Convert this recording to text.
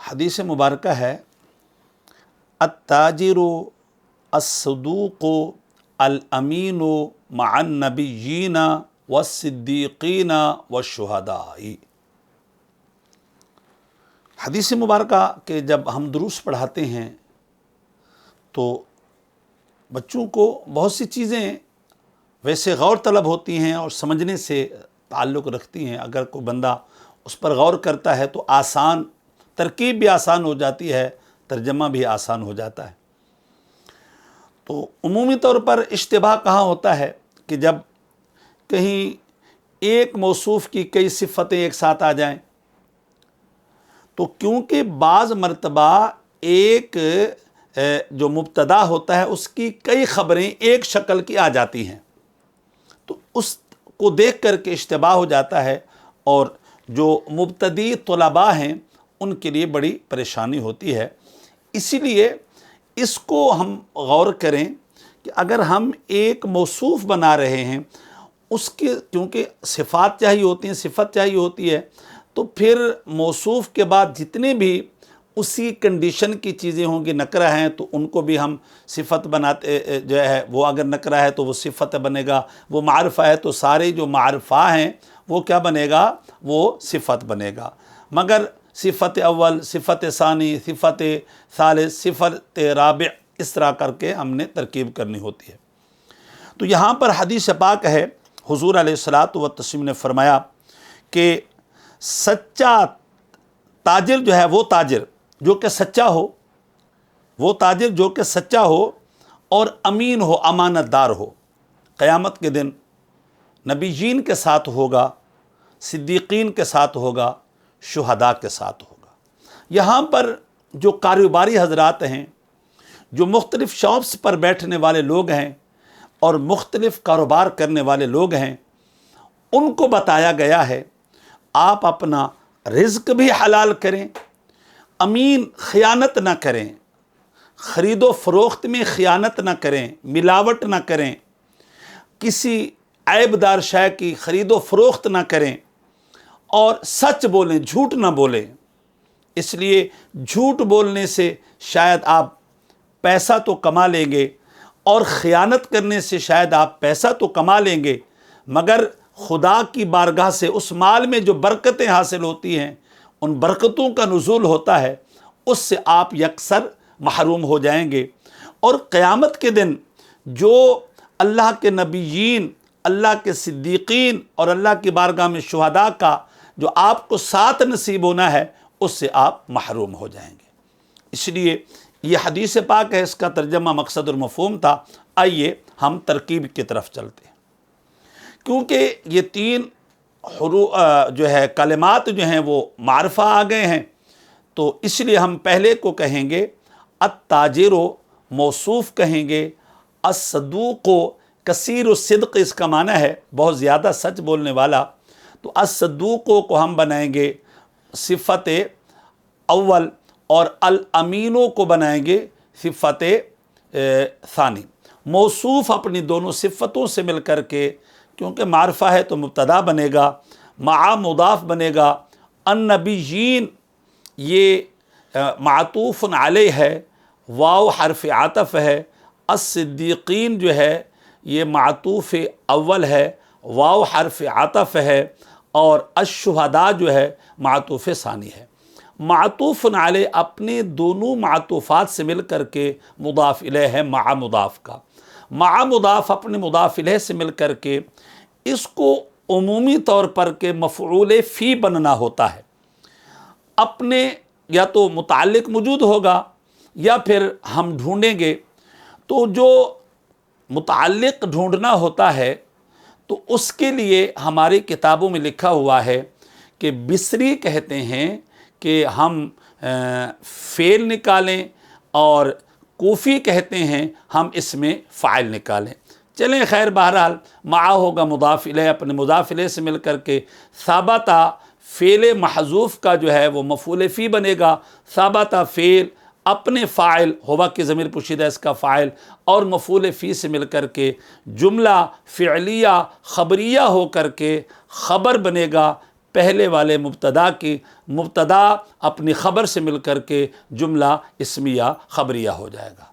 حدیث مبارکہ ہے التاجر الصدوق الامین مع النبیین والصدیقین والشہداء۔ حدیث مبارکہ کہ جب ہم دروس پڑھاتے ہیں تو بچوں کو بہت سی چیزیں ویسے غور طلب ہوتی ہیں اور سمجھنے سے تعلق رکھتی ہیں۔ اگر کوئی بندہ اس پر غور کرتا ہے تو آسان، ترکیب بھی آسان ہو جاتی ہے، ترجمہ بھی آسان ہو جاتا ہے۔ تو عمومی طور پر اشتباہ کہاں ہوتا ہے کہ جب کہیں ایک موصوف کی کئی صفتیں ایک ساتھ آ جائیں، تو کیونکہ بعض مرتبہ ایک جو مبتدا ہوتا ہے اس کی کئی خبریں ایک شکل کی آ جاتی ہیں، تو اس کو دیکھ کر کے اشتباہ ہو جاتا ہے، اور جو مبتدی طلباء ہیں ان کے لیے بڑی پریشانی ہوتی ہے۔ اسی لیے اس کو ہم غور کریں کہ اگر ہم ایک موصوف بنا رہے ہیں، اس کے کیونکہ صفات چاہیے ہوتی ہیں، صفت چاہیے ہوتی ہے، تو پھر موصوف کے بعد جتنے بھی اسی کنڈیشن کی چیزیں ہوں گی، نکرہ ہیں تو ان کو بھی ہم صفت بناتے جو ہے، وہ اگر نکرہ ہے تو وہ صفت بنے گا، وہ معرفہ ہے تو سارے جو معرفہ ہیں وہ کیا بنے گا، وہ صفت بنے گا۔ مگر صفت اول، صفت ثانی، صفت ثالث، صفت رابع، اس طرح کر کے ہم نے ترکیب کرنی ہوتی ہے۔ تو یہاں پر حدیث پاک ہے، حضور علیہ الصلاۃ والتسلیم نے فرمایا کہ سچا تاجر جو ہے، وہ تاجر جو کہ سچا ہو، وہ تاجر جو کہ سچا ہو اور امین ہو، امانت دار ہو، قیامت کے دن نبیین کے ساتھ ہوگا، صدیقین کے ساتھ ہوگا، شہداء کے ساتھ ہوگا۔ یہاں پر جو کاروباری حضرات ہیں، جو مختلف شاپس پر بیٹھنے والے لوگ ہیں اور مختلف کاروبار کرنے والے لوگ ہیں، ان کو بتایا گیا ہے آپ اپنا رزق بھی حلال کریں، امین، خیانت نہ کریں، خرید و فروخت میں خیانت نہ کریں، ملاوٹ نہ کریں، کسی عیب دار شے کی خرید و فروخت نہ کریں، اور سچ بولیں، جھوٹ نہ بولیں۔ اس لیے جھوٹ بولنے سے شاید آپ پیسہ تو کما لیں گے، اور خیانت کرنے سے شاید آپ پیسہ تو کما لیں گے، مگر خدا کی بارگاہ سے اس مال میں جو برکتیں حاصل ہوتی ہیں، ان برکتوں کا نزول ہوتا ہے، اس سے آپ یکسر محروم ہو جائیں گے۔ اور قیامت کے دن جو اللہ کے نبیین، اللہ کے صدیقین اور اللہ کی بارگاہ میں شہداء کا جو آپ کو ساتھ نصیب ہونا ہے، اس سے آپ محروم ہو جائیں گے۔ اس لیے یہ حدیث پاک ہے، اس کا ترجمہ مقصد اور مفہوم تھا۔ آئیے ہم ترکیب کی طرف چلتے ہیں، کیونکہ یہ تین جو ہے کلمات جو ہیں وہ معرفہ آ گئے ہیں، تو اس لیے ہم پہلے کو کہیں گے التاجر، موصوف کہیں گے، الصدوق، کثیر الصدق اس کا معنی ہے بہت زیادہ سچ بولنے والا، تو الصدوق کو ہم بنائیں گے صفت اول، اور الامینوں کو بنائیں گے صفت ثانی۔ موصوف اپنی دونوں صفتوں سے مل کر کے، کیونکہ معرفہ ہے تو مبتدا بنے گا، مع مضاف بنے گا، النبیین یہ معطوف علیہ ہے، واو حرف عطف ہے، الصدیقین جو ہے یہ معطوف اول ہے، واو حرف عطف ہے، اور الشہداء جو ہے معطوف ثانی ہے۔ معطوف علیہ اپنے دونوں معطوفات سے مل کر کے مضاف الیہ ہے، مع مضاف کا، مع مضاف اپنے مضاف الیہ سے مل کر کے اس کو عمومی طور پر کہ مفعول فی بننا ہوتا ہے، اپنے یا تو متعلق موجود ہوگا یا پھر ہم ڈھونڈیں گے، تو جو متعلق ڈھونڈنا ہوتا ہے تو اس کے لیے ہماری کتابوں میں لکھا ہوا ہے کہ بصری کہتے ہیں کہ ہم فعل نکالیں، اور کوفی کہتے ہیں ہم اس میں فاعل نکالیں۔ چلیں خیر، بہرحال مع ہوگا مضاف الیہ، اپنے مضاف الیہ سے مل کر کے ثابتہ فعل محذوف کا جو ہے وہ مفعول فی بنے گا، ثابتہ فعل اپنے فاعل، ہوا کی ضمیر پوشیدہ اس کا فاعل، اور مفعول فی سے مل کر کے جملہ فعلیہ خبریہ ہو کر کے خبر بنے گا، پہلے والے مبتدا کی مبتدا اپنی خبر سے مل کر کے جملہ اسمیہ خبریہ ہو جائے گا۔